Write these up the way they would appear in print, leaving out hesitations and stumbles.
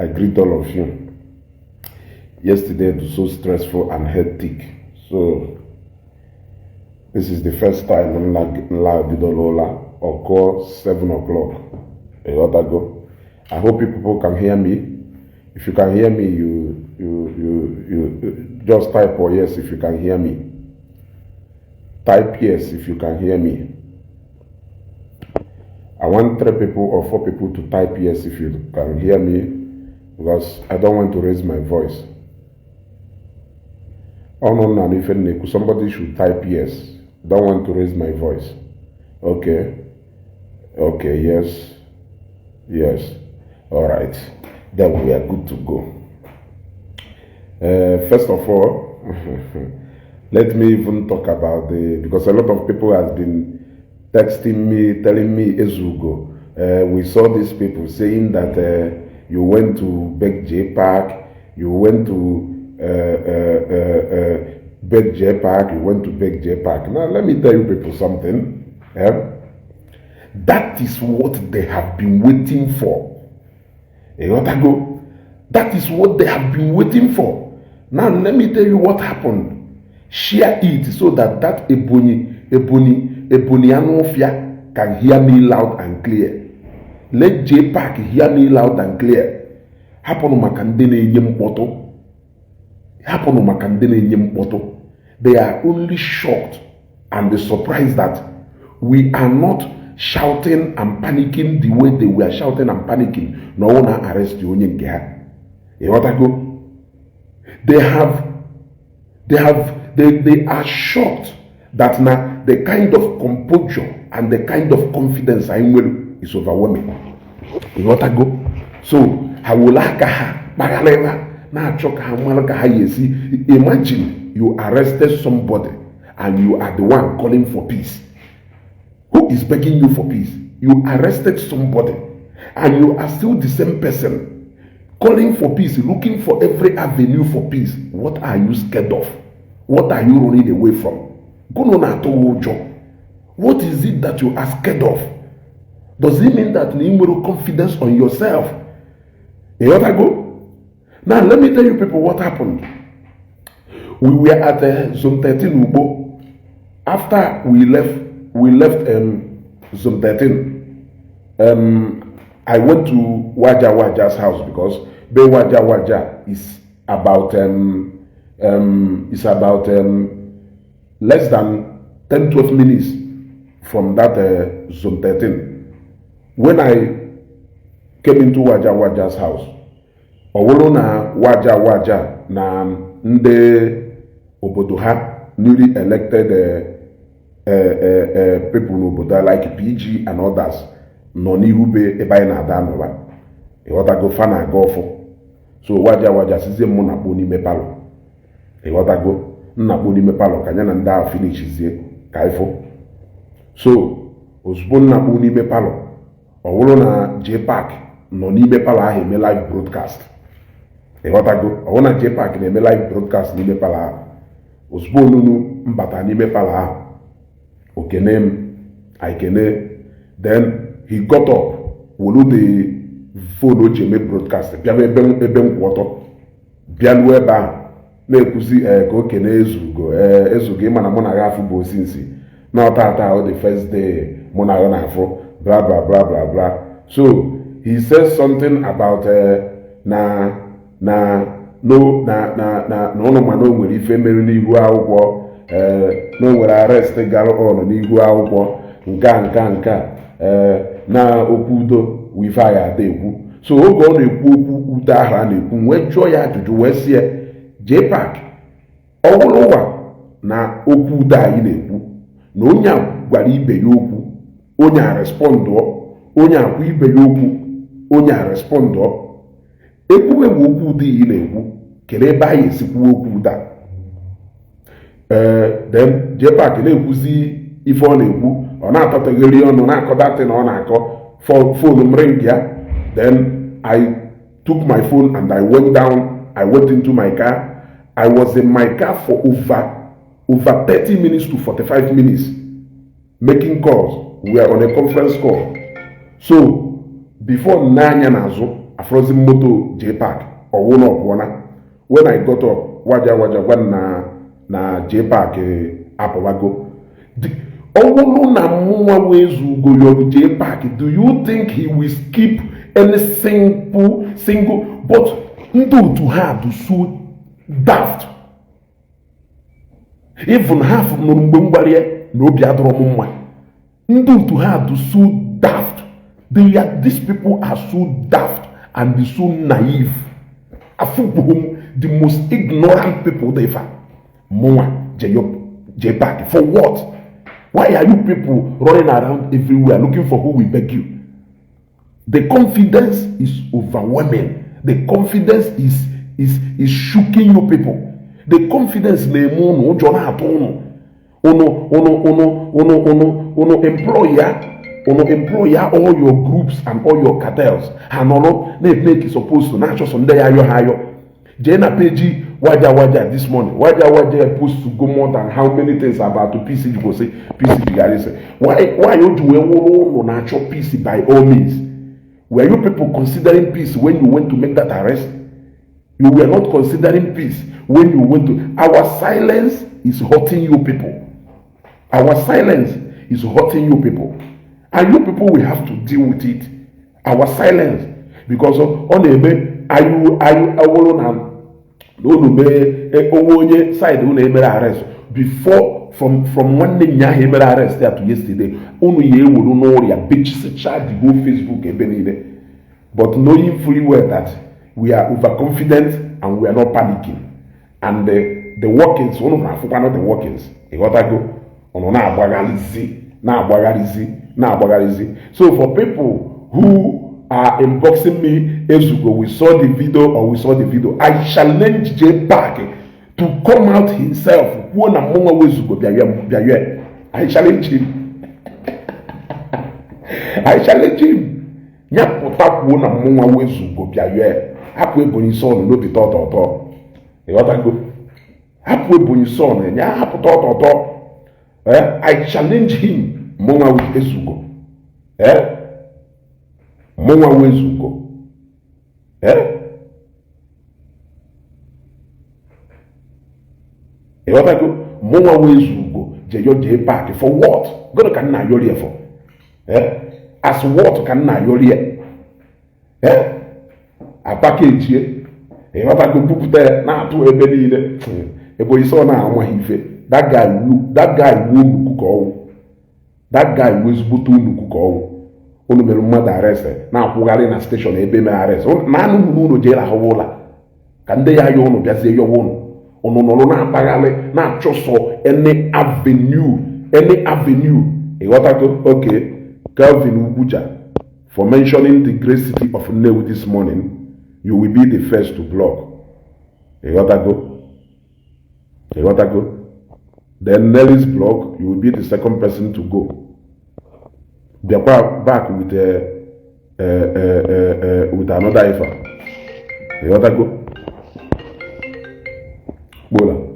I greet all of you. Yesterday it was so stressful and hectic. So this is the first time I'm Bidolola occur 7 o'clock a while ago. I hope you people can hear me. If you can hear me, you just type or yes if you can hear me. Type yes if you can hear me. I want 3 people or 4 people to type yes if you can hear me, because I don't want to raise my voice. Oh no, somebody should type yes. Don't want to raise my voice. Okay. Okay, yes. Yes. All right. Then we are good to go. First of all, let me even talk about because a lot of people has been texting me, telling me, Ezugo, we saw these people saying that you went to beg Jpac, you went to beg Jpac, you went to beg Jpac. Now let me tell you people something. That is what they have been waiting for. That is what they have been waiting for. Now let me tell you what happened. Share it so that Ebony Anofia can hear me loud and clear. Let Jpac hear me loud and clear. They are only shocked and surprised that we are not shouting and panicking the way they were shouting and panicking. No one arrest you. They are shocked that now the kind of composure and the kind of confidence I will is overwhelming. So imagine you arrested somebody and you are the one calling for peace. Who is begging you for peace? You arrested somebody and you are still the same person calling for peace, looking for every avenue for peace. What are you scared of? What are you running away from? What is it that you are scared of? Does it mean that you have confidence on yourself? Now let me tell you people what happened. We were at Zone 13 Igbo. After we left Zone 13. I went to Waja's house because Be Waja is about less than 10-12 minutes from that Zone 13. When I came into Waja's house, Owolo na Waja na nde obodo ha newly elected people n'obodo like PG and others nọ n'ihu be ebe anyị na-ada n'ụwa. Ịghọtago fa na-aga ọfụ. So Waja sizie mụ na kpo n'ime palọ. Ịghọtago nna kpo n'ime palọ ka anya na ndị ahụ finishizie ka ifo. So ozugbo nna kpo n'ime palọ, Owolo na Jpac nọ n'ime palọ ahụ eme live broadcast. Ịghọtago Owolo na Jpac na-eme live broadcast n'ime palọ ahụ. Ozugbo nunu mbata n'ime palọ ahụ, okenem, aikene, then he got up, wolu the phone oji eme broadcast, bịawa ebe nkwọtọ, bịaluo ebe ahụ, na-ekwuzi ka okene Ezugo ịma na mụ na ya afụ bụ osinsi, na ọtata the first day mụ na ya na-afụ, bla bla bla bla bla. So he says something about ụnụ ma na o nwere ife mere n'ihu akwụkwọ, na o nwere arrest gara ọnụ n'ihu akwụkwọ nka na okwu udo wife anyị ada ekwu. So oge ọ na-ekwu okwu udo ahụ a na-ekwu, wee jụọ ya ajụjụ wee sie Jpac ọhụrụ ụwa na okwu udo anyị na-ekwu na onye a gwara ibe ya okwu, onye a respondụọ, onye akwa ibe ya okwu, onye a respondụọ. Ekwuwe bụ okwu udo iyi na-ekwu, kere ebe anyị esikwu okwu udo. Then Jpac na-ekwuzi ife ọ na-ekwu, ọ na-atọtegheri ọnụ na-akọdatị na ọ na-akọ phone m ring ya. Then I took my phone and I went down, I went into my car. I was in my car for over 30 minutes to 45 minutes making calls. We were on a conference call. So before Nanya Nazo, frozen moto Jpac or one up one. When I got up, waja when na Jpac apowago. Jpac, do you think he will skip any single but ndo to her to so daft? Even half of no be adromuma. Ndo to her to so daft. These people are so daft and so naive. The most ignorant people they find. Jpac. For what? Why are you people running around everywhere looking for who will beg you? The confidence is overwhelming. The confidence is shooking you people. The confidence uno employer all your groups and all your cartels. Hanono make it supposed to not just on there higher. Jena Page waja this morning. Waja supposed to go more than how many things about to PC you go say PC. Why you do no natural PC by all means? Were you people considering peace when you went to make that arrest? You were not considering peace when you went to. Our silence is hurting you people. Our silence is hurting you people. And you people will have to deal with it. Our silence. Because on the side arrest before from one day arrest there to yesterday. Only will know your bitches chat go Facebook but knowing fully well that we are overconfident and we are not panicking. And the workings, one of the workings, so for people who are inboxing me Ezugo, we saw the video, I challenge Jpac to come out himself. I challenge him. I challenge him. Monga with Ezugo. Monga with Ezugo. Monga with Ezugo. Jpac. For what? God can na yoli for. As what can na yoli? A package here. Ewata go put there na to ebeli ile. Ebo iso na anwa hife. That guy will cook all. That guy was butu nukuko. Onu melu mada arrest. Na kwugari na station ebe me arrest. Na anu no jela hawola. Kande ya yo no biase yo wono. Onu no na apagale na choso any avenue. E wata go okay. Calvin Ubuja, for mentioning the great city of Nnewi this morning, you will be the first to block. E wata go. Then Nelly's blog, you will be the second person to go. They are back with another effort. You want to go? Bola.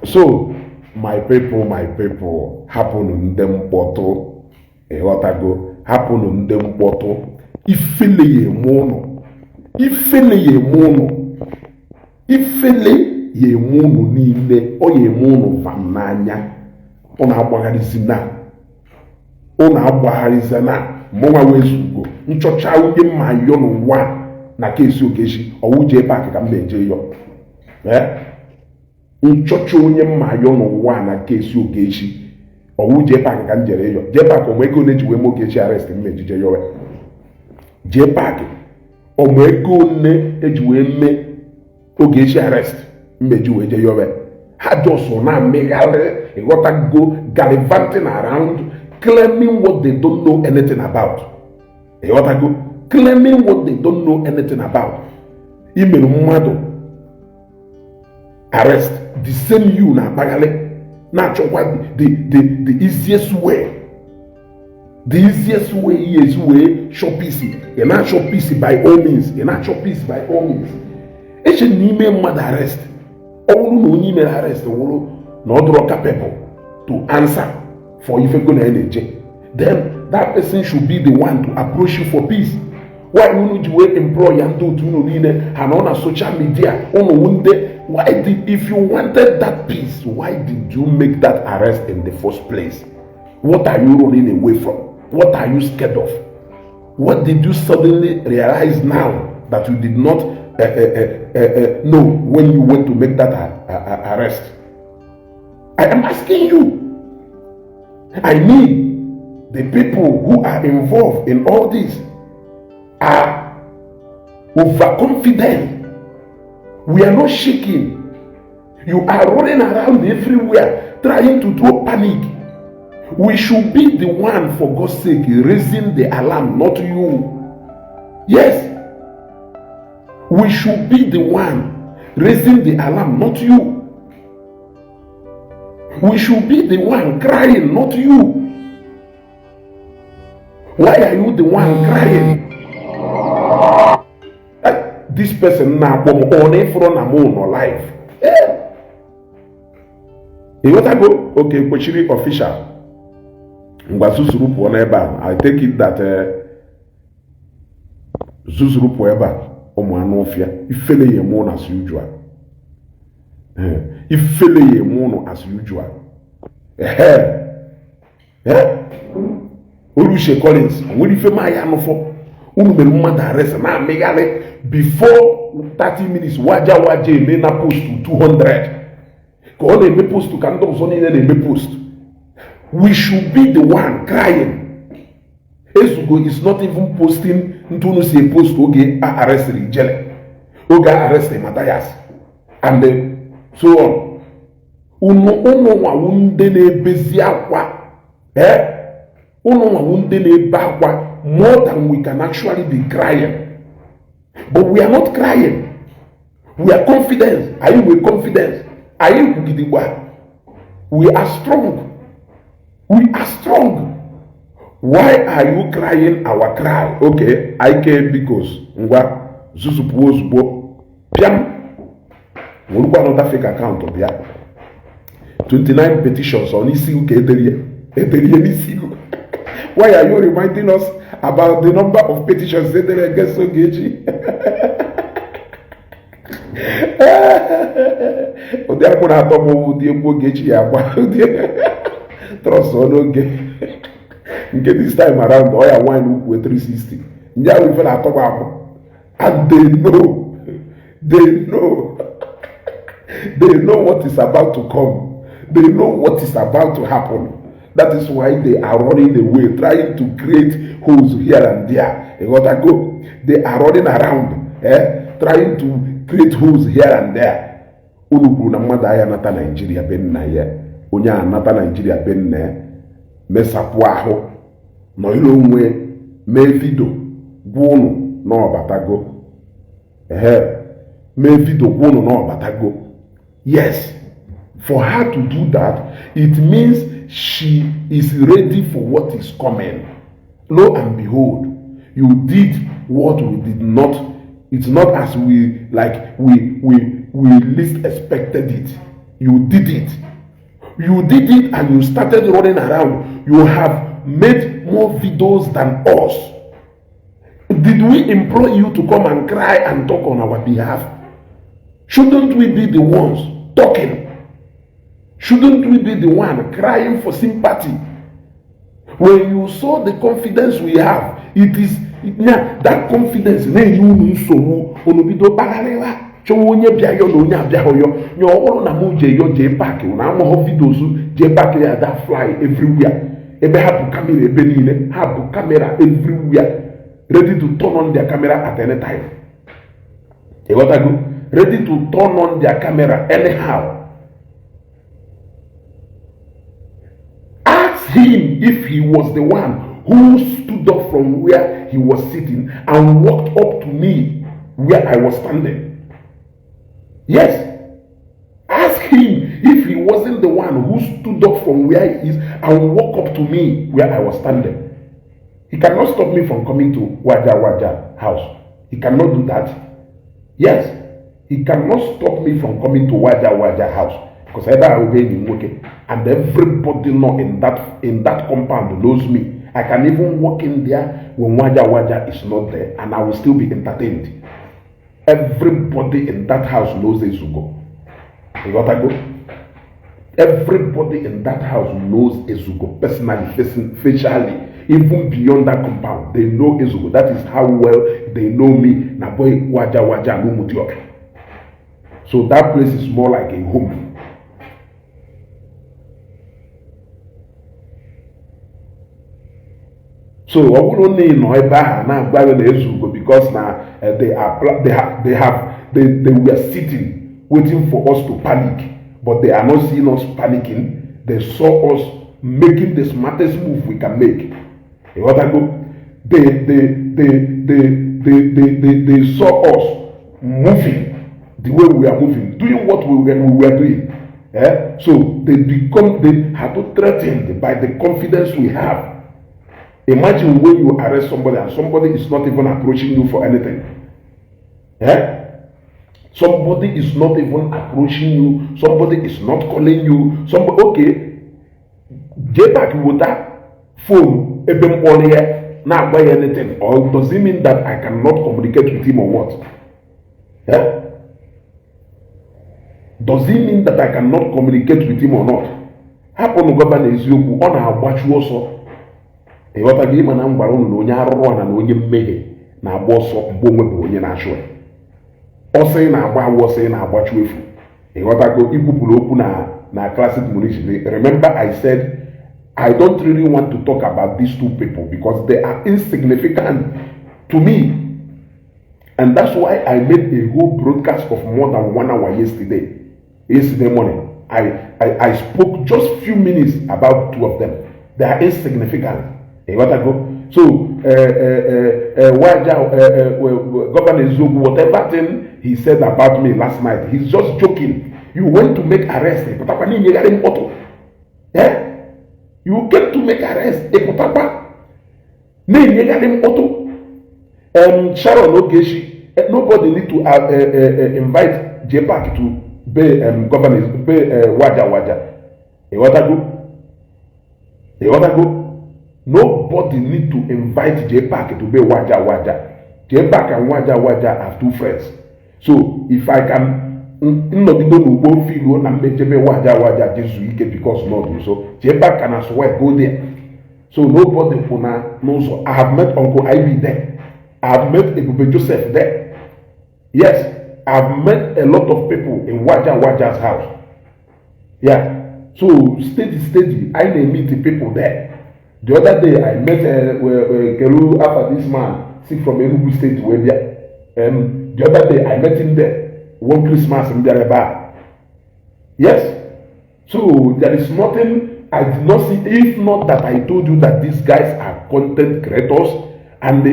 So, my people, happen them bottle, go happen them bottle. Ifele ya eme unu niile, ọ ya eme unu vam n'anya. Ọ na-agbagharịzi na mụnwa wezugo nchọcha onye mma yọ n'ụwa na kesi Ogechi ọwụ Jpac ka m na-eje yọ. Nchọcha onye mma yọ n'ụwa na kesi Ogechi ọwụ Jpac ka m jere yọ. Jpac ọmụ ego na-eji wee Ogechi arrest m ejije yọwe. Jpac ọmụ ego nne eji wee mee Ogechi arrest mmeji wee je yọwe. Ha just na megharị ịghọtago gallivanting around claiming what they don't know anything about. Ịghọtago claiming what they don't know anything about. Imere mmadụ arrest the same you na akpaghalị na-achọkwa the easiest way. The easiest way is way shop peace. You're not shop peace by all means. You're not shop peace by all means. It's a name mother arrest. All no email arrest no draw capable to answer for if you're gonna energy. Then that person should be the one to approach you for peace. Why would you employ and do to and on social media? Why did if you wanted that peace, why did you make that arrest in the first place? What are you running away from? What are you scared of? What did you suddenly realize now that you did not know when you went to make that arrest? I am asking you. I mean, the people who are involved in all this are overconfident. We are not shaking. You are running around everywhere trying to throw panic. We should be the one, for God's sake, raising the alarm, not you. Yes. We should be the one raising the alarm, not you. We should be the one crying, not you. Why are you the one crying? This person now on a front or life. You want to go? Okay, Kwechiri official. I take it that Zuzurupu Eba Omanofia, if fele ye moon as usual. If fele ye moon as usual. Urushe Collins, when you feel my yanofo, Unumel arrest na megale before 30 minutes, waja may na post to 200. Ko me post to Kanto Sony me post. We should be the one crying. Esugo is not even posting into say post oge arrest Rijele. Oga arrest Matthias. And so on. Uno wa wunde ne bezi akwa. Uno wa wunde ne bakwa more than we can actually be crying. But we are not crying. We are confident. Are you with confidence? Are you with? We are strong. We are strong. Why are you crying our cry? Okay, I came because ngwa zuzupuozbo piam. We'll another fake account of that. 29 petitions on issue issue. Why are you reminding us about the number of petitions against Ogechi? Trust on okay. This time around, oil wine with 360. Yeah, we feel at top, and they know what is about to come. They know what is about to happen. That is why they are running away, trying to create holes here and there. They gotta go. They are running around, trying to create holes here and there. Unu na mmadụ nata Nigeria ben na ye. Onye anata Nigeria ben na mesapụ ahụ no ilo onwe mee video gwunu na ọbatago. Mee video gwunu na ọbatago. Yes. For her to do that, it means she is ready for what is coming. Lo and behold, you did what we did not. It's not as we least expected it. You did it. You did it and you started running around. You have made more videos than us. Did we employ you to come and cry and talk on our behalf? Shouldn't we be the ones talking? Shouldn't we be the one crying for sympathy? When you saw the confidence we have, it is that confidence. Onye bịa yo na onye abịa hoyo nye ọhụrụ na mụ je yo Jpac na amụghọ videos Jpac ya da fly everywhere ebe ha bụ camera ebe niile ha bụ camera everywhere ready to turn on their camera at any time. You got to go ready to turn on their camera anyhow. Ask him if he was the one who stood up from where he was sitting and walked up to me where I was standing. Yes. Ask him if he wasn't the one who stood up from where he is and walked up to me where I was standing. He cannot stop me from coming to Waja house. He cannot do that. Yes. He cannot stop me from coming to Waja house. Because I obey him, okay. And everybody know in that compound knows me. I can even walk in there when Waja is not there and I will still be entertained. Everybody in that house knows Ezugo. You got to go? Everybody in that house knows Ezugo personally, facially, even beyond that compound. They know Ezugo. That is how well they know me. Na boy Waja no Mutioka. So that place is more like a home. So I would only know now because now they were sitting waiting for us to panic, but they are not seeing us panicking. They saw us making the smartest move we can make. They saw us moving the way we are moving, doing what we were doing. So they had to threaten by the confidence we have. Imagine when you arrest somebody and somebody is not even approaching you for anything. Somebody is not even approaching you. Somebody is not calling you. Okay. Jpac with that phone, not buy anything. Or does it mean that I cannot communicate with him or what? Does it mean that I cannot communicate with him or not? Happen governor is you on our watch also. Ịghọta gị ma na ngwara unu na onye arụrụ na onye mmehie na-agba ọsọ mgbe onwe bụ onye na-achụ ọsọ ị na-agba awụ ọsọ ị na-agbachu efu. Ịghọtago ikwupụrụ okwu na classic munition. Remember I said I don't really want to talk about these two people because they are insignificant to me, and that's why I made a whole broadcast of more than 1 hour yesterday morning. I spoke just few minutes about two of them. They are insignificant. So, Governor Zogu, whatever thing he said about me last night, he's just joking. You went to make arrest. You came to make arrest. Sharon Ogeshi, nobody need to invite Jpac to be governor, be Waja. Nobody need to invite Jpac to be Waja. Jpac and Waja are two friends. So if I can not be done with feel and make Waja just because not so Jpac can as well go there. So nobody knows. I have met Uncle Ivy there. I have met Igbo Joseph there. Yes, I have met a lot of people in Waja's house. Yeah. So steady. I may meet the people there. The other day I met Kelu after this man sick from Enugu State where the other day I met him there one Christmas in Dereba. Yes. So there is nothing I did not see, if not that I told you that these guys are content creators and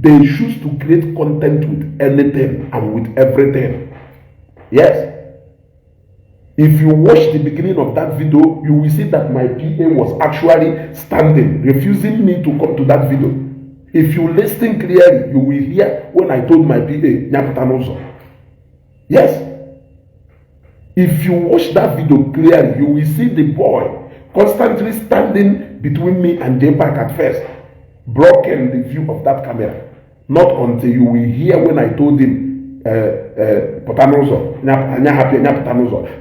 they choose to create content with anything and with everything. Yes. If you watch the beginning of that video, you will see that my PA was actually standing, refusing me to come to that video. If you listen clearly, you will hear when I told my PA, yes. If you watch that video clearly, you will see the boy constantly standing between me and Jpac at first, blocking the view of that camera. Not until you will hear when I told him,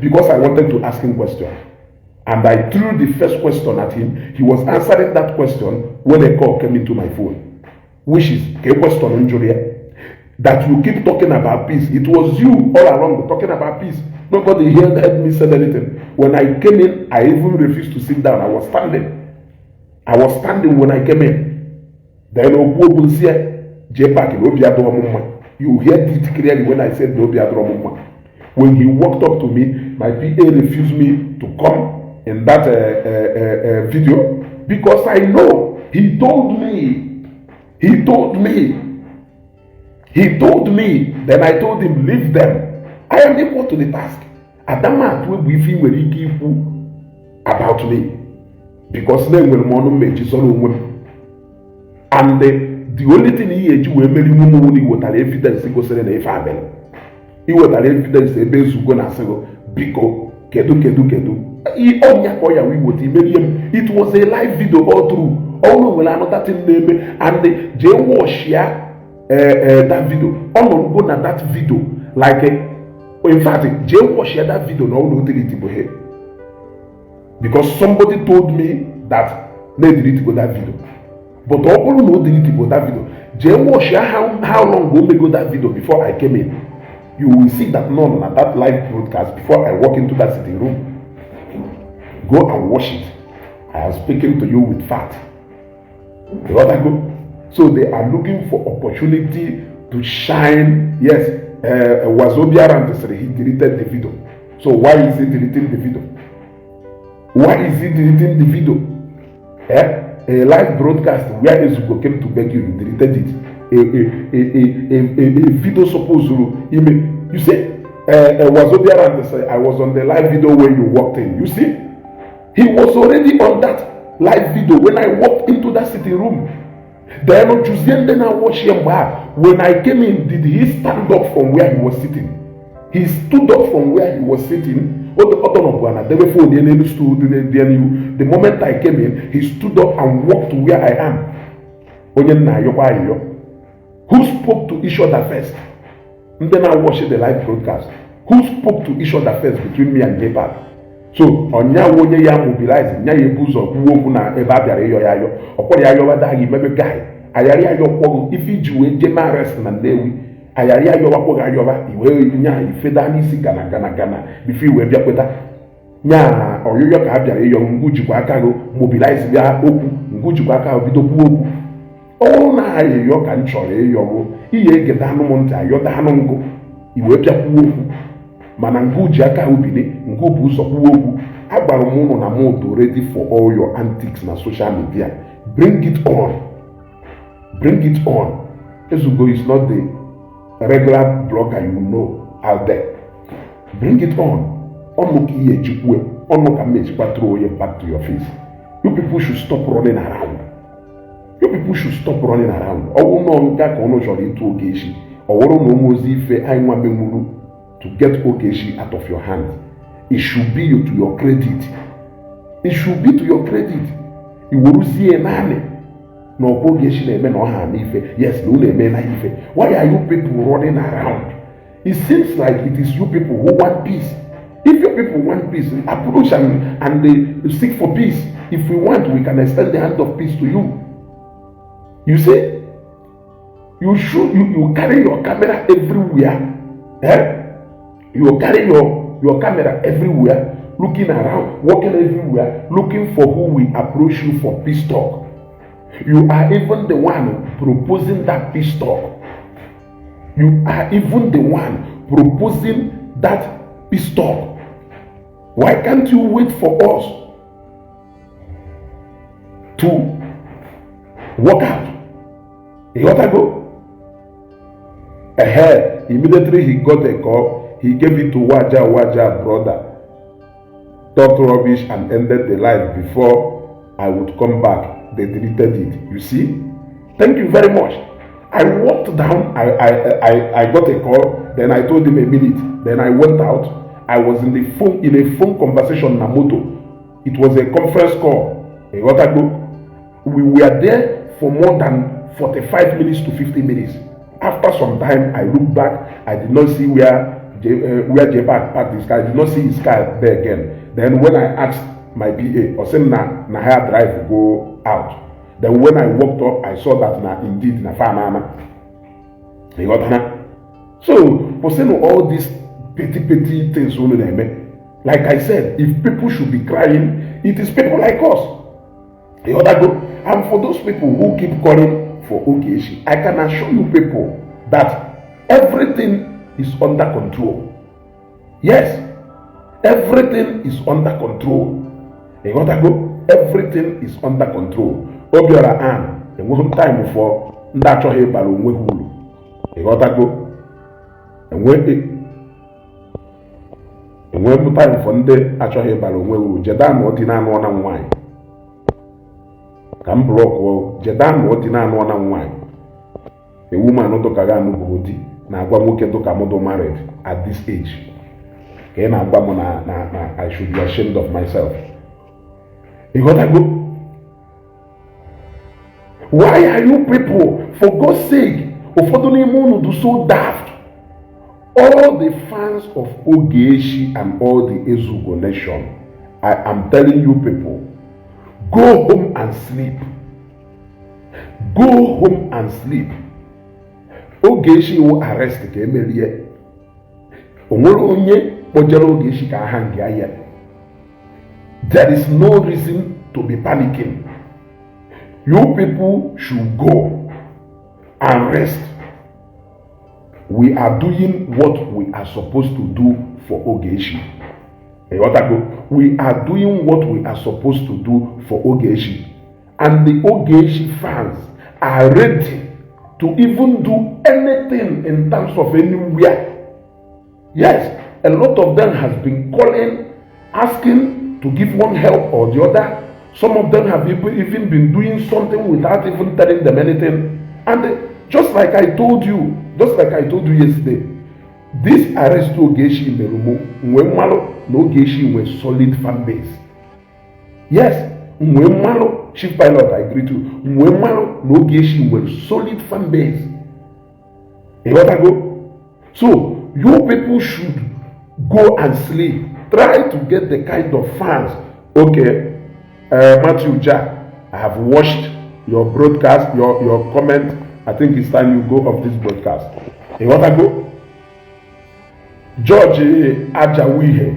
because I wanted to ask him question. And I threw the first question at him. He was answering that question when a call came into my phone, which is a question on Julia. That you keep talking about peace. It was you all along talking about peace. Nobody here heard me say anything. When I came in, I even refused to sit down. I was standing when I came in. Then Jpac, you heard it clearly when I said when he walked up to me, my PA refused me to come in that video because I know he told me, then I told him, leave them. I am equal to the task. Adama will be feeling about me because they will mono solo. And the only thing he do when many women would have evidence to go sell in a family. He would have evidence a base who gonna say, Biko, kedu. He we would email. It was a live video all through. All will another thing name and the J wash here. That video, all go na that video, like in fact, Jay was share that video no here because somebody told me that they didn't go that video, but all no didn't go that video. Jay was share how long go me go that video before I came in. You will see that none at that live broadcast before I walk into that sitting room. Go and watch it. I am speaking to you with fact. You know that go. So they are looking for opportunity to shine. Yes, Wazobia Randesri, he deleted the video. So why is he deleting the video? Why is he deleting the video? A live broadcast where Ezugo came to beg you, you deleted it. A video supposed to you see, Wazobia Randesri, I was on the live video when you walked in. You see, he was already on that live video when I walked into that sitting room. Then on Tuesday, then I watched him back. When I came in, did he stand up from where he was sitting? He stood up from where he was sitting. The moment I came in, he stood up and walked to where I am. Who spoke to each other first? And then I watched the live broadcast. Who spoke to each other first between me and Jpac? So onya wonye ya mobilize nya ye buzo kuwo na ebe abiara yo yayo okori ayo wada gi mebe guy ayari ayo kwogo ifi jiwe jema rest na Nnewi ayari ayo wakwo ayo ba iwe nya ifeda ni si gana bifi we bia kweta nya oyoyo ka abiara yo ngujikwa aka go mobilize bia oku ngujikwa aka bido ku oku o na ayo ka nchore yo go iye geda anu monta ayo da anu ngo iwe bia ku oku mana nguji aka ubine ngubu uzo kuwogu agbara muno na modo ready for all your antics na social media. Bring it on. Ezugo is not the regular blogger you know out there. Bring it on. Onoki ye chukwe, onoka mechikwa throw you back to your face. You people should stop running around. Owo no nka kono joli tu ogeshi. Oworo no mozi fe ainwa bemuru. To get Ogeshi out of your hand. It should be to your credit. Iwuruzie nane. No Ogeshi na eme no ha n'ife. Yes, no eme na ife. Why are you people running around? It seems like it is you people who want peace. If you people want peace, approach and they seek for peace. If we want, we can extend the hand of peace to you. You see, you carry your camera everywhere. You carry your camera everywhere, looking around, walking everywhere, looking for who will approach you for peace talk. You are even the one proposing that peace talk. Why can't you wait for us to walk out? You got to go? Ahead. Immediately he got a call. He gave it to Waja brother. Talked rubbish and ended the live before I would come back. They deleted it. You see? Thank you very much. I walked down. I got a call. Then I told him a minute. Then I went out. I was in a phone conversation na moto. It was a conference call. We were there for more than 45 minutes to 50 minutes. After some time, I looked back. I did not see where Jpac parked his car. I did not see his car there again. Then when I asked my PA, or saying na her drive go out. Then when I walked up, I saw that indeed na fanana. You got that? So, for saying all these petty things only they make. Like I said, if people should be crying, it is people like us. You got that? And for those people who keep calling for Ogechi, I can assure you people that everything is under control. Yes, everything is under control. You got that? Everything is under control. Obiora and one time for natural hair balloon with hulu. You got that? And when time for the actual hair balloon with Jadan or Tina one and wine. Come block or Jadan or Tina one and wine. A woman not to Kagano body. Na Guamuke to Kamodo married at this age. I should be ashamed of myself. You got to go. Why are you people, for God's sake, do so daft? All the fans of Ogechi and all the Ezugo nation, I am telling you people, go home and sleep. Go home and sleep. Ogechi will arrest the Kemelie. There is no reason to be panicking. You people should go and rest. We are doing what we are supposed to do for Ogechi. We are doing what we are supposed to do for Ogechi. And the Ogechi fans are ready to even do anything in terms of anywhere. Yes, a lot of them has been calling, asking to give one help or the other. Some of them have even been doing something without even telling them anything. And just like I told you yesterday, this arrest to Ogechi in the Rumo, no Ogechi with solid fan base. Yes, Mwemalo, chief pilot, I agree to. Mwemalo, no Ogechi with solid fan base. You want to go? So, you people should go and sleep. Try to get the kind of fans. Okay, Matthew Jack, I have watched your broadcast, your comment. I think it's time you go off this broadcast. You want to go? George Ajawihe,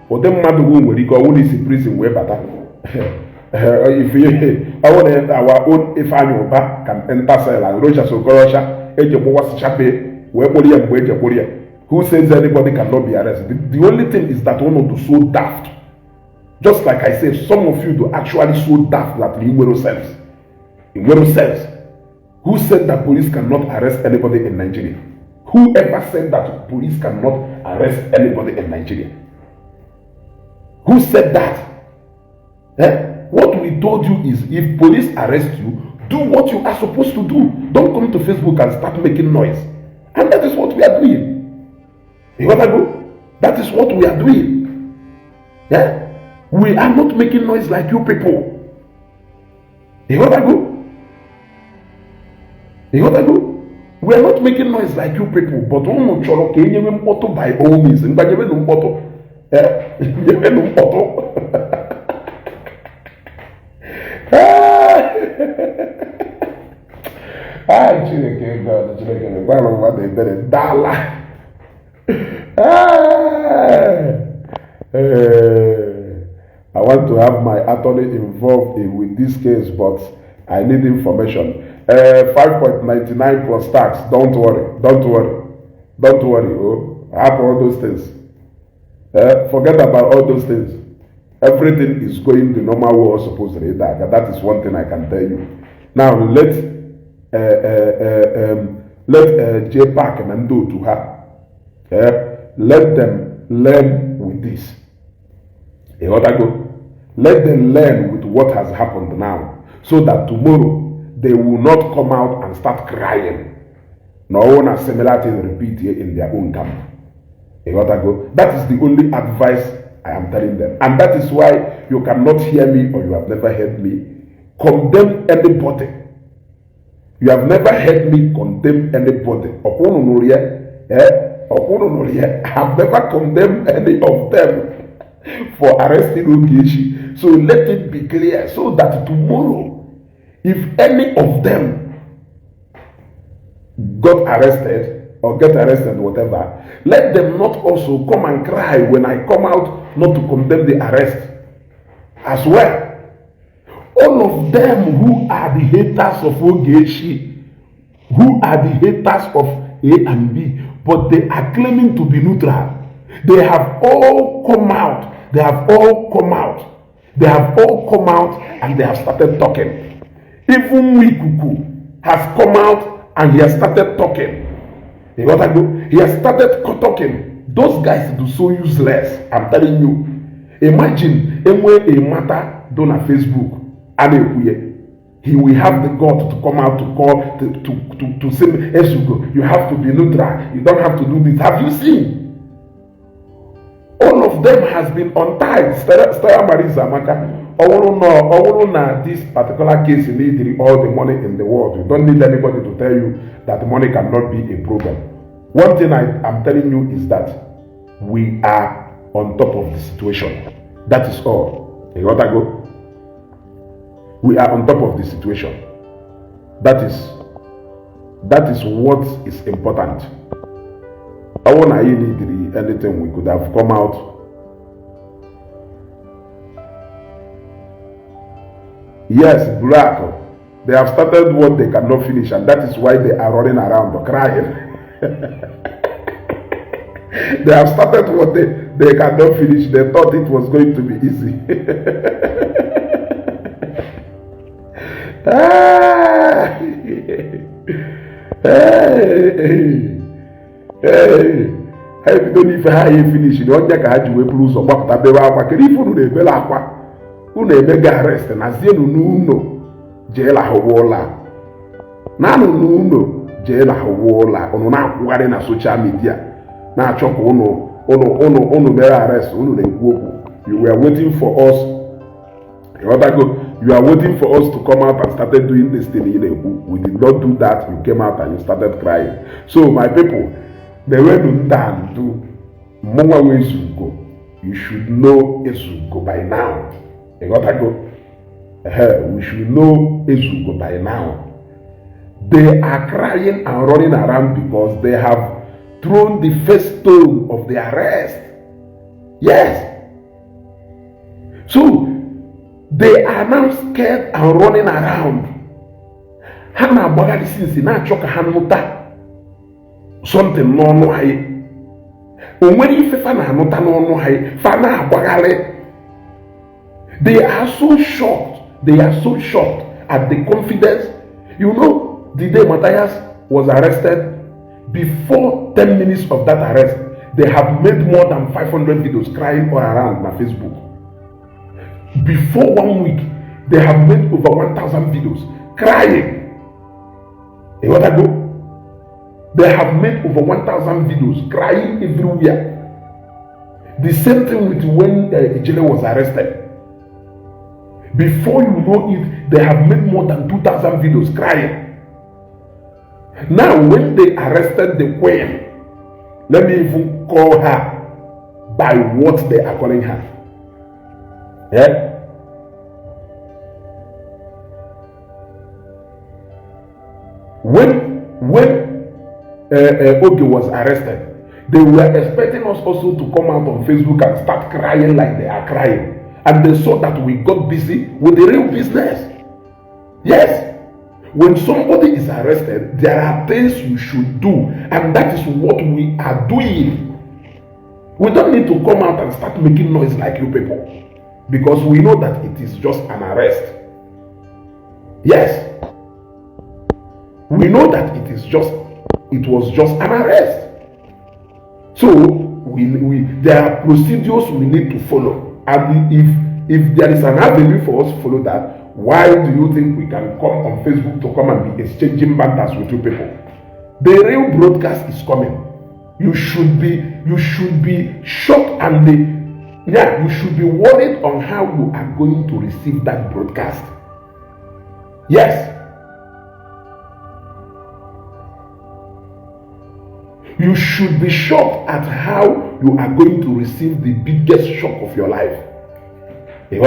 or them mother who will go only in prison way better. If our own Ifeanyi can enter cell and Rocha Sokorosha, Ejemowas Chape, who says anybody cannot be arrested. The only thing is that one of the so daft. Just like I said, some of you do actually so daft that in Igbo sense. Who said that police cannot arrest anybody in Nigeria? Whoever said that police cannot arrest anybody in Nigeria? Who said that? What we told you is if police arrest you, do what you are supposed to do. Don't come to Facebook and start making noise. And that is what we are doing. You want to go? That is what we are doing. Yeah? We are not making noise like you people. You want to go? You want to go? We are not making noise like you people, but we are not choro by all means. I want to have my attorney involved with this case, but I need information. 5.99 plus tax. Don't worry. Oh, I have all those things. Forget about all those things. Everything is going the normal way or supposedly. That is one thing I can tell you. Now let Jpac and do to her. Let them learn with this. Let them learn with what has happened now, so that tomorrow they will not come out and start crying. No one has similar thing repeat here in their own camp. That is the only advice I am telling them. And that is why you cannot hear me, or you have never heard me condemn anybody. You have never heard me condemn anybody. I have never condemned any of them for arresting Ogechi. So let it be clear so that tomorrow, if any of them got arrested or get arrested, whatever, let them not also come and cry when I come out not to condemn the arrest as well. All of them who are the haters of Ogechi, who are the haters of A and B, but they are claiming to be neutral. They have all come out. They have all come out. They have all come out and they have started talking. Even Wikuku has come out and he has started talking. You got to go? He has started talking. Those guys do so useless. I'm telling you. Imagine a matter done on Facebook. He will have the God to come out to call to say, Esugo, you have to be neutral. You don't have to do this. Have you seen? All of them has been untied. Stella Marisa Maka. This particular case, you need all the money in the world. You don't need anybody to tell you that money cannot be a problem. One thing I'm telling you is that we are on top of the situation. That is all. You gotta go. We are on top of the situation. That is what is important. I want to need anything we could have come out. Yes, black. They have started what they cannot finish, and that is why they are running around crying. They have started what they cannot finish. They thought it was going to be easy. Hey, don't even how you finish. You don't get a you blues or what the Bella can even the Bella. Who they beg arrest and as you know, jail a walla. Nano jail a walla on not wearing a social media. Now, chop ono bear arrest. You were waiting for us. You are waiting for us to come out and started doing this thing. We did not do that. You came out and you started crying. So, my people, they went down to more ways to go. You should know Ezugo by now. You gotta go. We should know Ezugo by now. They are crying and running around because they have thrown the first stone of the arrest. Yes. So they are now scared and running around. Hana bagadi since na choka hanuta something no hai. Omweni fefa na hanuta no hai. Fana bagale. They are so shocked. They are so shocked at the confidence. You know, the day Matthias was arrested, before 10 minutes of that arrest, they have made more than 500 videos crying all around on Facebook. Before 1 week, they have made over 1,000 videos crying. You want to go? They have made over 1,000 videos crying everywhere. The same thing with when Ijele was arrested. Before you know it, they have made more than 2,000 videos crying. Now, when they arrested the queen, let me even call her by what they are calling her. Yeah? When Oge was arrested, they were expecting us also to come out on Facebook and start crying like they are crying. And they saw that we got busy with the real business. Yes. When somebody is arrested, there are things you should do. And that is what we are doing. We don't need to come out and start making noise like you people. Because we know that it is just an arrest. Yes. We know that it was just an arrest. So there are procedures we need to follow. And if there is an avenue for us to follow that, why do you think we can come on Facebook to come and be exchanging banters with you people? The real broadcast is coming. You should be shocked and you should be worried on how you are going to receive that broadcast. Yes. You should be shocked at how you are going to receive the biggest shock of your life. You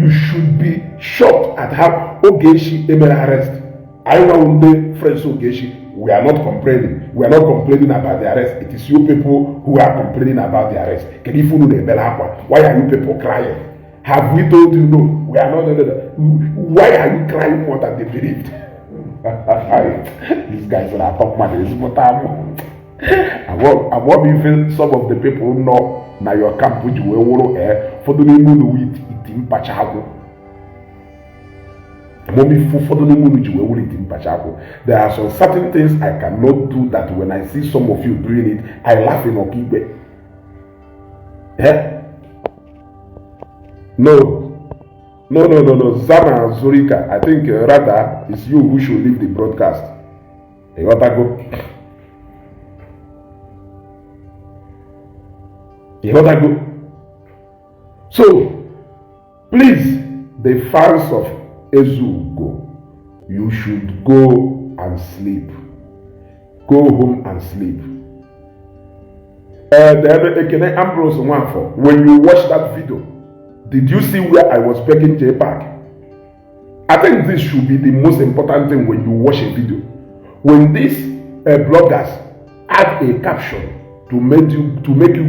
should be shocked at how Ogeshi Emera arrest. I want the friends Ogeshi. We are not complaining. We are not complaining about the arrest. It is you people who are complaining about the arrest. Why are you people crying? Have we told you no? We are not. Why are you crying more than they believed? These guys are talking about this. I want to feel some of the people know now your camp which we will for the moon with it in Pachago. There are some certain things I cannot do that when I see some of you doing it, I laugh in Okibe. No. Zama Zurika, I think rather it's you who should leave the broadcast. You want to go? So, please, the fans of Ezugo, you should go and sleep. Go home and sleep. Ambrose Nwanfo, when you watch that video, did you see where I was begging Jpac? I think this should be the most important thing when you watch a video. When these bloggers add a caption to make you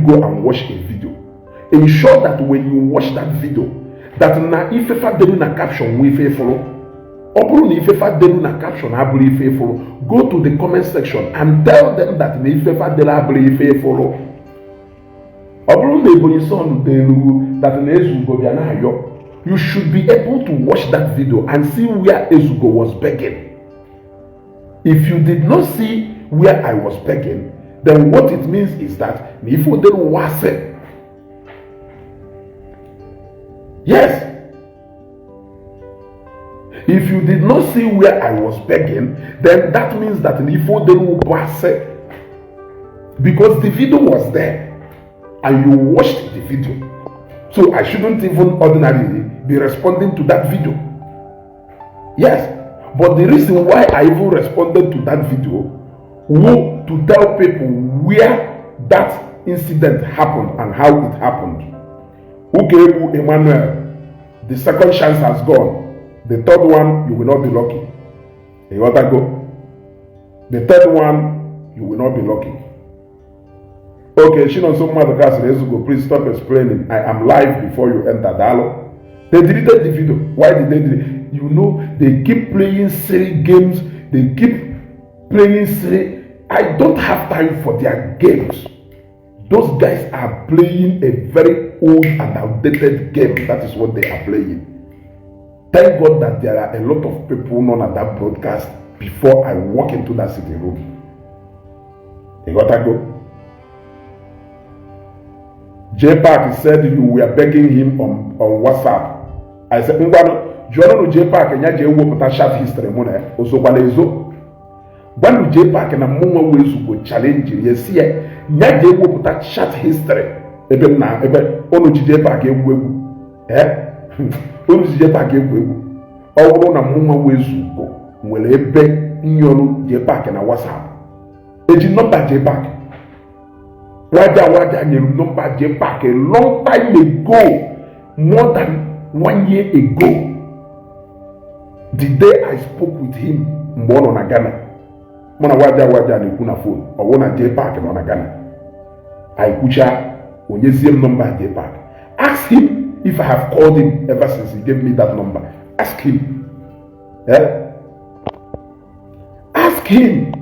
go and watch a video, ensure that when you watch that video, that na ifefa delu na caption we follow. Oburu ni ifefa delu na caption abuli follow. Go to the comment section and tell them that na ifefa delu abuli follow. Oburu ni ebonyi son delu that na Ezugo bia na ayo. You should be able to watch that video and see where Ezugo was begging. If you did not see where I was begging, then what it means is that Nifo didn't wase. Yes. If you did not see where I was begging, then that means that Nifo didn't wase. Because the video was there and you watched the video. So I shouldn't even ordinarily be responding to that video. Yes. But the reason why I even responded to that video was to tell people where that incident happened and how it happened. Ukebu Emmanuel, the second chance has gone. The third one, you will not be lucky. You want to go? The third one, you will not be lucky. Okay, she knows so much of Ezugo. Please stop explaining. I am live before you enter dialogue. They deleted the video. Why did they delete? You know, they keep playing silly games. They keep playing silly. I don't have time for their games. Those guys are playing a very old and outdated game. That is what they are playing. Thank God that there are a lot of people known at that broadcast before I walk into that sitting room. You got to go? Jpac said you were begging him on WhatsApp. I said, Jono Jpac and Yaje put a short history money. Also, Balezo. When Jpac and a Muma will challenge you, yes, here, Yaje put a short history. Even now, Ono Jpac gave Webu. Ono Jpac gave Webu. All on a Muma will ebe Nyonu Jpac and a WhatsApp. It is not that Jpac. Wada you remember Jpac a long time ago, more than 1 year ago. The day I spoke with him, Mbono na Ghana. Mona wada ni kuna phone. Or one Jpac na Ghana. I kucha onyeziem number Jpac. Ask him if I have called him ever since he gave me that number. Ask him. Yeah? Ask him.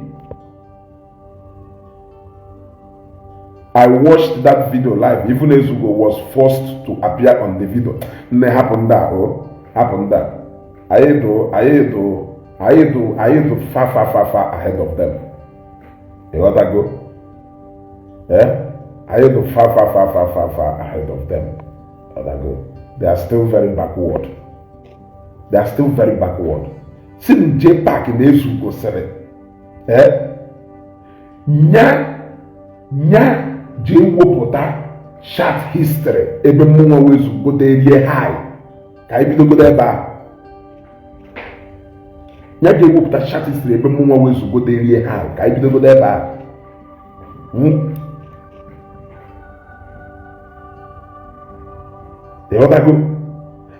I watched that video live. Even Ezugo was forced to appear on the video. Ne happened that. I do far ahead of them. You want to go? Yeah? I do far ahead of them. Go. They are still very backward. See the Jpac in Ezugo said it. Nya Jewopota chat history. Ebe mwa wezu go there high. Ka ibi go there ba. ya ga-ewepụta chatistri ebe mụ nwa wezugodo rie ha ka anyị bidogodo ebe a.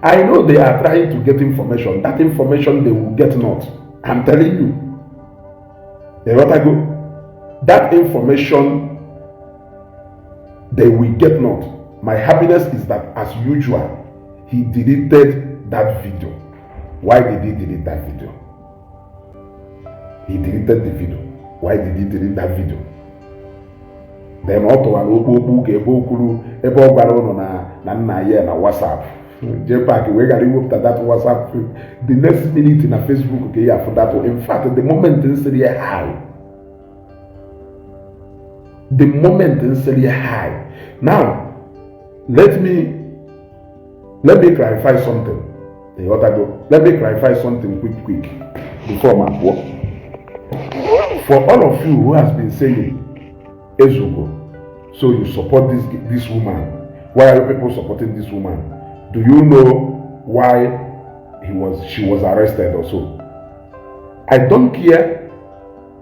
I know they are trying to get information. That information they will get not. I'm telling you. That information they will get not. My happiness is that, as usual, he deleted that video. Why did he delete that video? He deleted the video. Why did he delete that video? Then auto and Obu Gebokuru Ebo Barono na na WhatsApp. Jpac, we got to look at that WhatsApp. The next minute in a Facebook, okay, yeah, for that. In fact, the moment in Syria high. The moment in Syria high. Now, let me clarify something. Let me clarify something quick before my work. For all of you who has been saying Ezugo, so you support this woman. Why are people supporting this woman? Do you know why she was arrested also? I don't care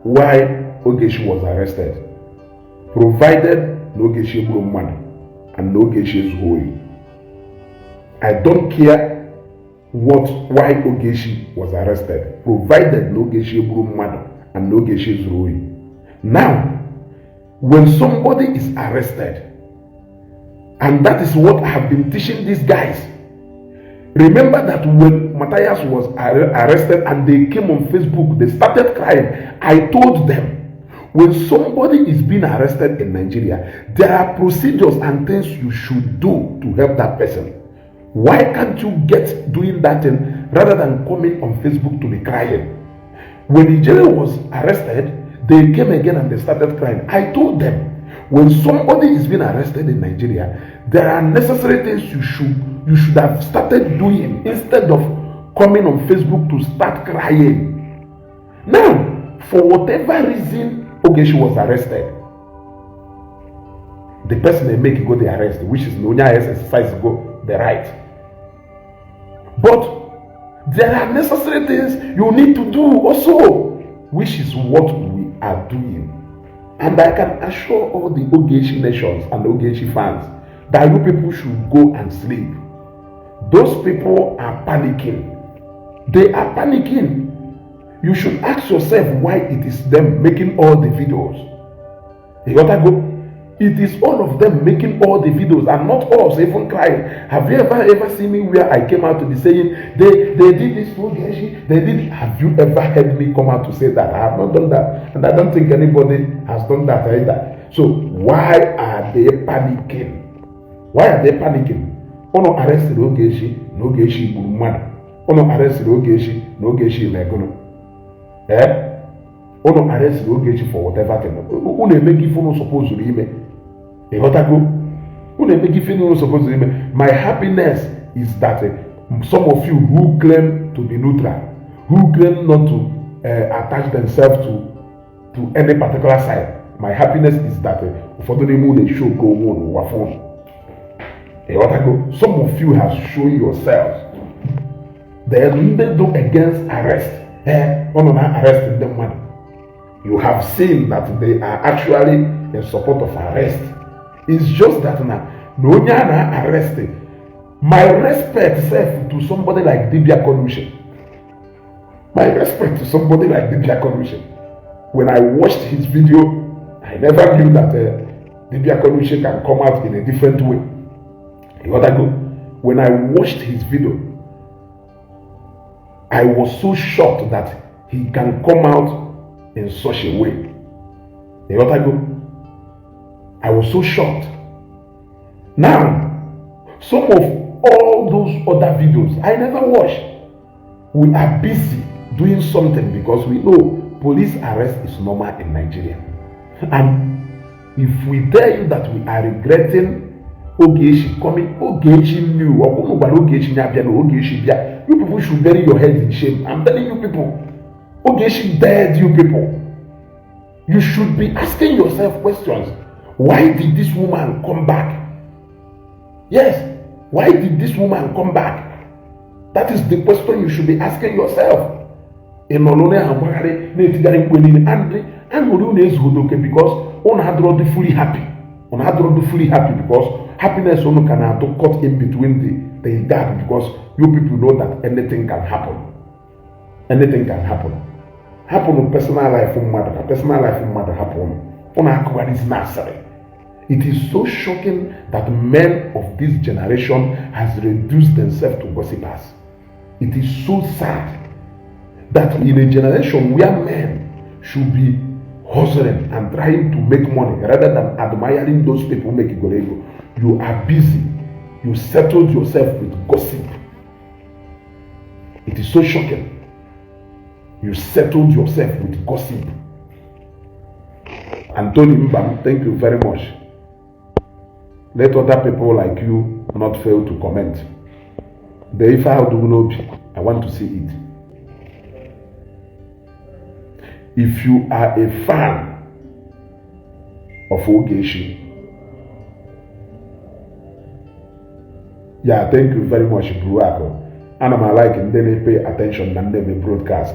why Ogechi was arrested, provided Ogechi brought money and Ogechi is holy. I don't care why Ogechi was arrested, provided Ogechi brought money and Ogechi is holy. Now, when somebody is arrested, and that is what I have been teaching these guys. Remember that when Matthias was arrested and they came on Facebook, they started crying. I told them, when somebody is being arrested in Nigeria, there are procedures and things you should do to help that person. Why can't you get doing that thing rather than coming on Facebook to be crying? When Nigeria was arrested, they came again and they started crying. I told them, when somebody is being arrested in Nigeria, there are necessary things you should have started doing instead of coming on Facebook to start crying. Now, for whatever reason Ogechi was arrested, the person they make go the arrest, which is no exercise go the right. But there are necessary things you need to do also, which is what we are doing. And I can assure all the Ogechi nations and Ogechi fans that you people should go and sleep. Those people are panicking. They are panicking. You should ask yourself why it is them making all the videos. You gotta go. It is all of them making all the videos and not us even crying. Have you ever seen me where I came out to be saying they did this to Ogechi? They did. Have you ever heard me come out to say that? I have not done that, and I don't think anybody has done that either. So why are they panicking? Why are they panicking? Ono arrested Ogechi, no Ogechi Burumana. Ono arrested Ogechi, no Ogechi Legono. Ono arrested Ogechi for whatever thing. Uno make if uno supposed to be. My happiness is that some of you who claim to be neutral, who claim not to attach themselves to any particular side, my happiness is that for the name they show go on. Some of you have shown yourselves. They do against arrest. Arresting them man. You have seen that they are actually in support of arrest. It's just that now, no one arrested. My respect to somebody like Dibia Konushe. My respect to somebody like Dibia Konushe. When I watched his video, I never knew that Dibia Konushe can come out in a different way. When I watched his video, I was so shocked that he can come out in such a way. I was so shocked. Now, some of all those other videos I never watched. We are busy doing something because we know police arrest is normal in Nigeria. And if we tell you that we are regretting Ogechi coming, Ogechi knew, you people should bury your head in shame. I'm telling you people, Ogechi dared you people. You should be asking yourself questions. Why did this woman come back? Yes, why did this woman come back? That is the question you should be asking yourself. In Olone and Bagari, Native Queen, and will do this good because on had to fully happy. On had to fully happy because happiness only can have to cut in between the gap because you people know that anything can happen. Anything can happen. Happen in personal life happen. On a is necessary. It is so shocking that men of this generation has reduced themselves to gossipers. It is so sad that in a generation where men should be hustling and trying to make money rather than admiring those people making golego, you are busy. You settled yourself with gossip. It is so shocking. You settled yourself with gossip. Anthony Mbam, thank you very much. Let other people like you not fail to comment. The Ifa Odunobi, I want to see it. If you are a fan of Ogechi, yeah, thank you very much, Bruako. And I'm like, then pay attention and never broadcast.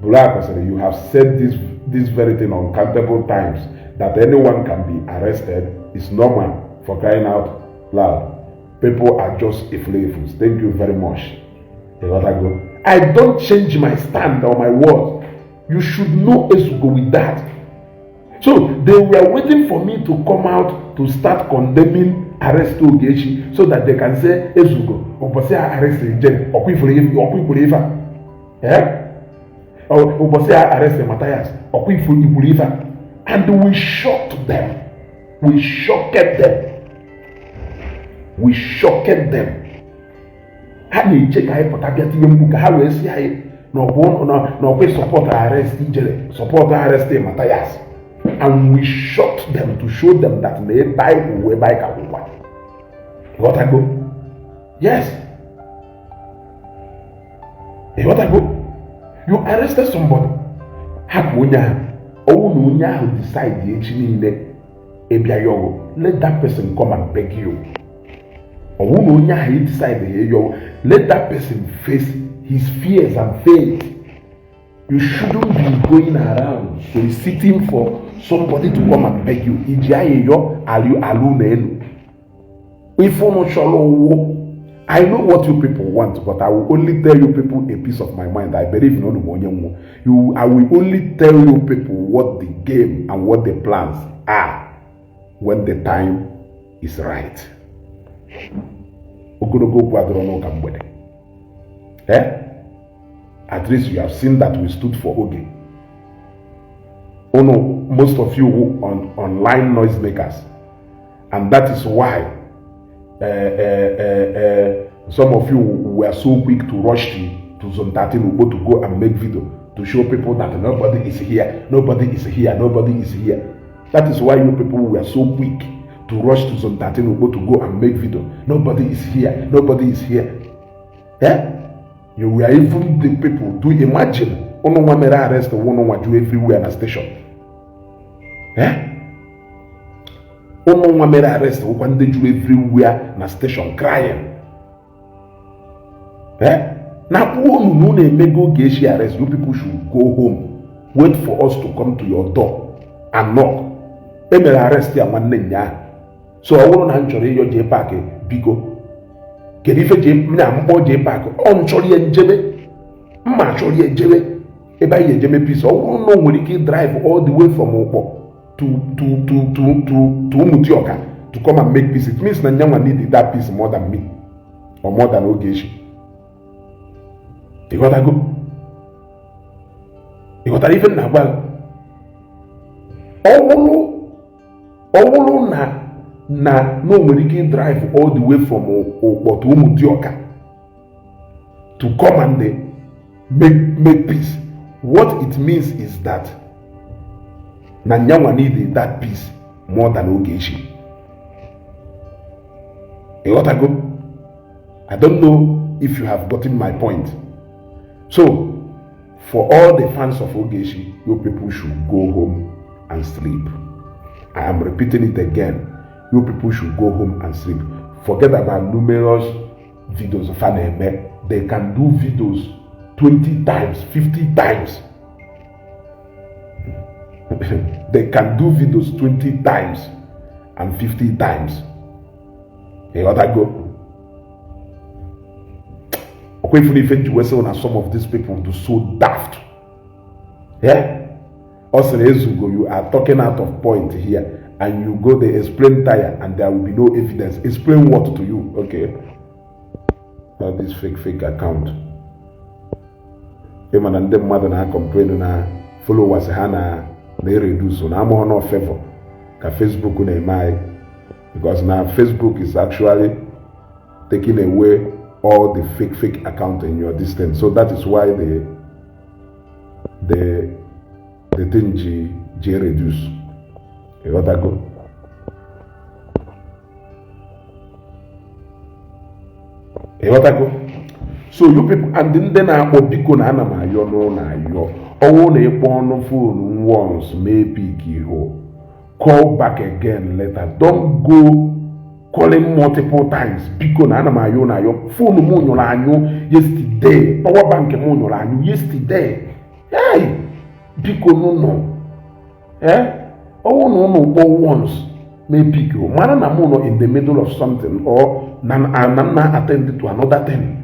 Bruako said, you have said this very thing uncountable times that anyone can be arrested. It's normal for crying out loud. People are just affluents. Thank you very much. I don't change my stand or my words. You should know Esugo with that. So they were waiting for me to come out to start condemning arrest Ogechi so that they can say Esugo Obosia arrested Jen Okwifulifa. Or Obosia arrested Matthias Okwifulifa. And we shocked them. We shocked them. We shocked them. Ha na-eche ka anyị pụta bịa tinye mgbu ka ha wee si anyị n'ọkwe support arrest Ijele, support arrest Matthias. And we shocked them to show them that they buy uwe buy kawa. What I go? Yes. What I go? You arrested somebody. Hapu onye ahụ. Onye ahụ decide echi niile ebia yogo. Let that person come and beg you. Onye ahụ decide yogo. Let that person face his fears and faith. You shouldn't be going around soliciting for somebody to come and beg you. I know what you people want, but I will only tell you people a piece of my mind. I believe in you. I will only tell you people what the game and what the plans are when the time is right. At least you have seen that we stood for Oge. Oh no, most of you online noisemakers, and that is why some of you were so quick to rush to Zone 13 to go and make video to show people that nobody is here, nobody is here, nobody is here. That is why you people were so quick to rush to Zone 13 to go and make video. Nobody is here, nobody is here. You were even the people. Do you imagine? Ono one may arrest one on do everywhere in the station. Ono one may arrest one they do everywhere in the station crying. Now one no may go get arrest. You people should go home. Wait for us to come to your door and knock. They may arrest you one day. So I want to answer your Jpac bigo. Kedife Jpac on chori enjebe ma chori enjebe eba ye enjebe peace o no nwere ike drive all the way from Okpo to Umutioka to come and make peace. It means na nyanwa need that peace more than me or more than Ogechi. You gotta go. You gotta even na well. Owulu na no nwere ike drive all the way from Okpo to Umutioka to come and make peace. What it means is that na nyanwa need that peace more than Ogechi. You gotta go. I don't know if you have gotten my point. So, for all the fans of Ogechi, you people should go home and sleep. I am repeating it again. You people should go home and sleep. Forget about numerous videos of anime. They can do videos 20 times, 50 times. They can do videos 20 times and 50 times. They ought to go. Some of these people do so daft. Yeah? Also, you are talking out of point here, and you go there, explain tire, and there will be no evidence. Explain what to you? Okay. Not this fake account. Even and them mother na complain na followers hana they reduce. So now more no favor. Ka Facebook na my because now Facebook is actually taking away all the fake account in your distance. So that is why the thing G reduce. You got to go. You got to go. So you people and then I will be going na yo no na yo. Oh na phone phone once maybe call back again later. Don't go calling multiple times because na yo na yo phone mo nyola anyo yesterday power bank mo nyola anyo yesterday hey because no oh no once maybe go man na mo no in the middle of something or na attend to another thing.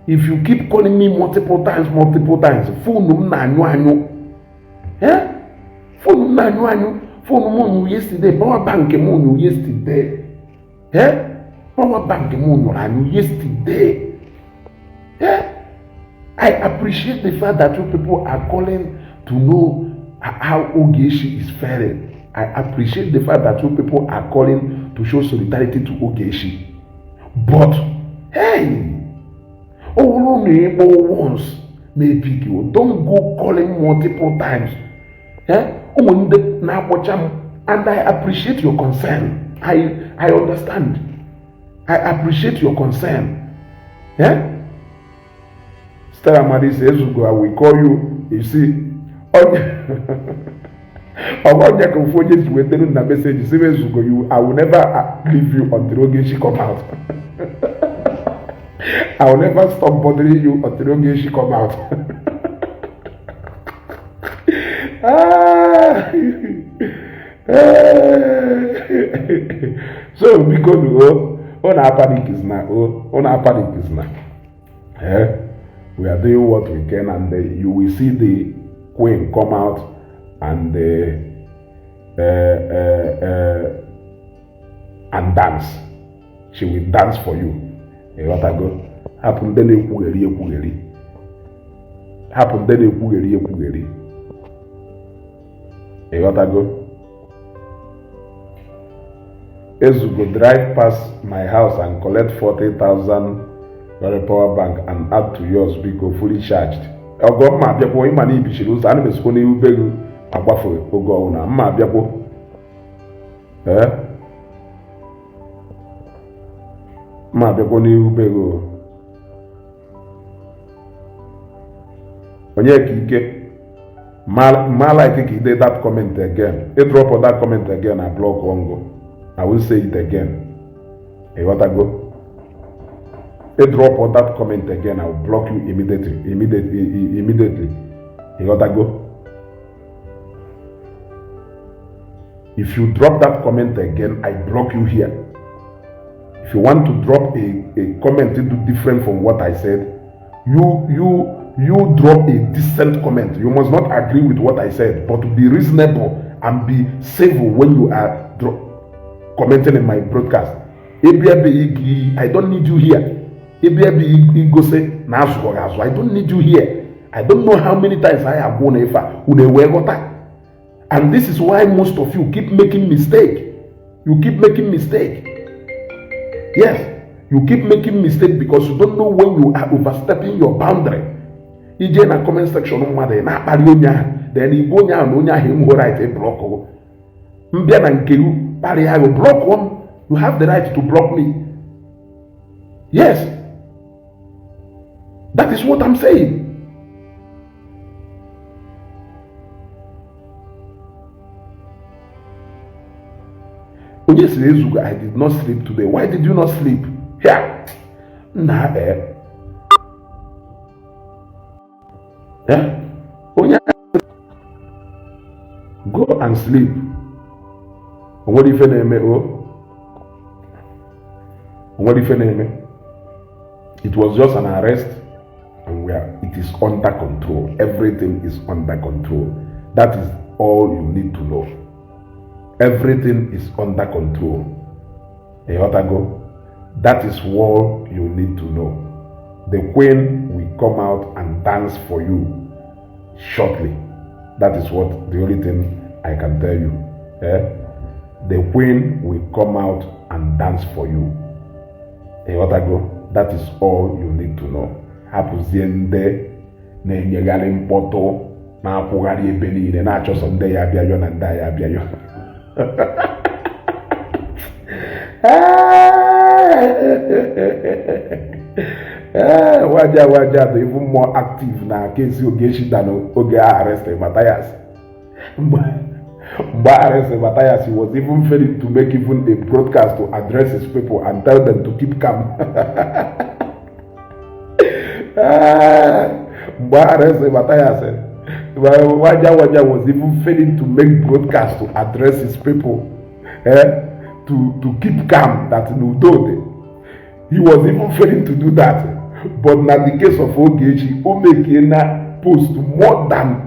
If you keep calling me multiple times phone na anyo phone na anyo phone mo yesterday power bank mo yesterday. Power bank moon yesterday. I appreciate the fact that you people are calling to know how Ogechi is faring. I appreciate the fact that you people are calling to show solidarity to Ogechi. But hey, only once maybe you don't go calling multiple times. And I appreciate your concern. I understand. I appreciate your concern. Stella Marie says, I will call you. You see, I will never leave you until Ogechi come out. I will never stop bothering you until Ogechi come out. So we go to on our panic is now. We are doing what we can, and you will see the queen come out and dance. She will dance for you. What I go happen then what I go. Ezugo drive past my house and collect 40,000 power bank and add to yours because fully charged. Ogo ma biapo imani ibishiru sa ani mesko ni ubegu agbafo ogo una ma biapo ma biapo ni ubegu onye kike ma like it did that comment again. It drop that comment again, I block Wongo. I will say it again. Hey, what I go? A drop on that comment again, I will block you immediately. Hey, what I go? If you drop that comment again, I block you here. If you want to drop a comment different from what I said, you drop a decent comment. You must not agree with what I said, but to be reasonable and be civil when you are commenting in my broadcast. I don't need you here. I don't need you here. I don't know how many times I have gone and this is why most of you keep making mistake. You keep making mistake. Yes, you keep making mistake because you don't know when you are overstepping your boundary. In a comment section then you go down him right a block. I will block one. You have the right to block me. Yes. That is what I'm saying. I did not sleep today. Why did you not sleep? Here. Nah, Eh? Onye go and sleep. What if it was just an arrest, and it is under control. Everything is under control. That is all you need to know. Everything is under control. That is all you need to know. The queen will come out and dance for you shortly. That is what the only thing I can tell you. The queen will come out and dance for you. That is all you need to know. Hapuziende na-enyegharị mkpọtụ na-akwụgharị ebe niile na-achọsọ ndị ya abịayọ na ndị ya abịayọ. Waja dị even more active na kesi Ogechi than oge arrested Matthias. Mgbe arrested Matthias, he was even failing to make even a broadcast to address his people and tell them to keep calm. Mgbe arrested Matthias, Waja was even failing to make broadcast to address his people, to keep calm, that Nudode. He was even failing to do that. But in the case of Ogechi, Omekena post more than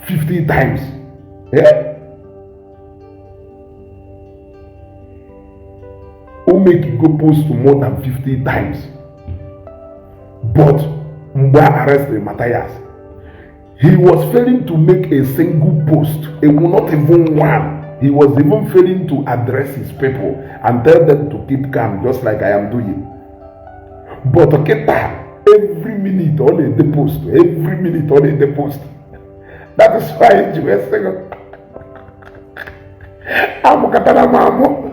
50 times. Omeki go post more than 50 times. But Mba arrested Matthias. He was failing to make a single post. It will not even one. He was even failing to address his people and tell them to keep calm, just like I am doing. But Oketa, every minute on the post, every minute on the post. That is why you were saying, I'm Katana Mamo.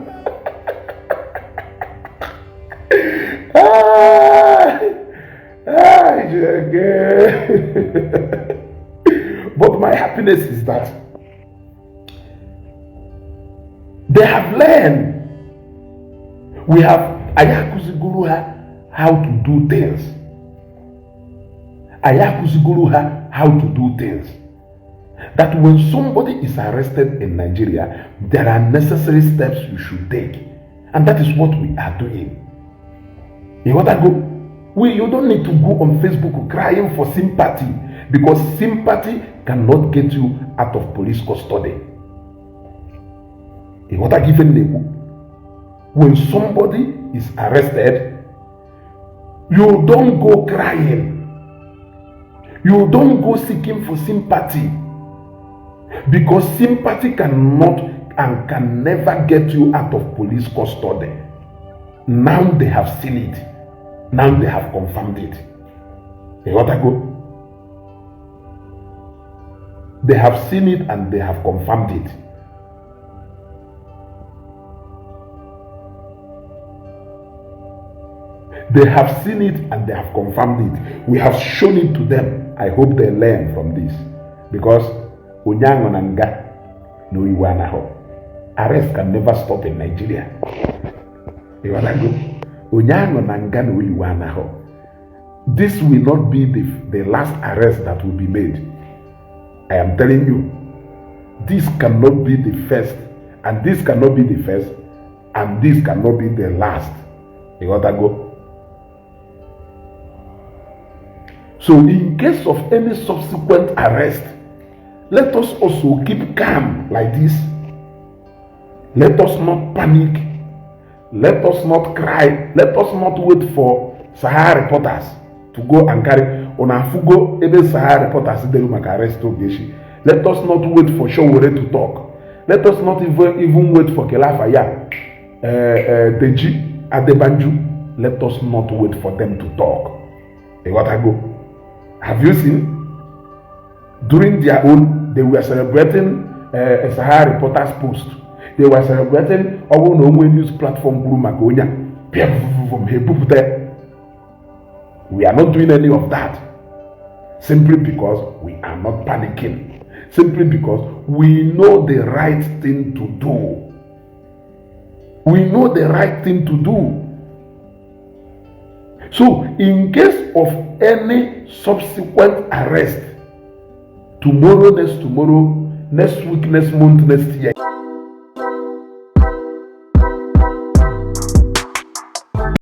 But my happiness is that they have learned. We have Ayakuziguruha how to do things. Ayakuziguruha how to do things. That when somebody is arrested in Nigeria, there are necessary steps you should take. And that is what we are doing. You want to go? You don't need to go on Facebook crying for sympathy, because sympathy cannot get you out of police custody. You want to give a label? When somebody is arrested, you don't go crying. You don't go seeking for sympathy, because sympathy cannot and can never get you out of police custody. Now they have seen it. Now they have confirmed it. You want to go? They have seen it and they have confirmed it. They have seen it and they have confirmed it. We have shown it to them. I hope they learn from this. Because Onyango Nanga no Iwanaho. Arrest can never stop in Nigeria. You wanna go? Onyango Nanga no Iwanaho. This will not be the last arrest that will be made. I am telling you, this cannot be the first, and this cannot be the first, and this cannot be the last. You wanna go? So in case of any subsequent arrest, let us also keep calm like this. Let us not panic. Let us not cry. Let us not wait for Sahara reporters to go and carry on a fugo even Sahara reporters in the room and arrest Ogechi. Let us not wait for Showore to talk. Let us not even wait for Kelafaya, Deji, Adebanju. Let us not wait for them to talk. They got to go. Have you seen? During their own, they were celebrating a Sahara reporters post. They were celebrating our own news platform Guru Magonia. We are not doing any of that. Simply because we are not panicking. Simply because we know the right thing to do. We know the right thing to do. So, in case of any subsequent arrest, tomorrow, next week, next month, next year,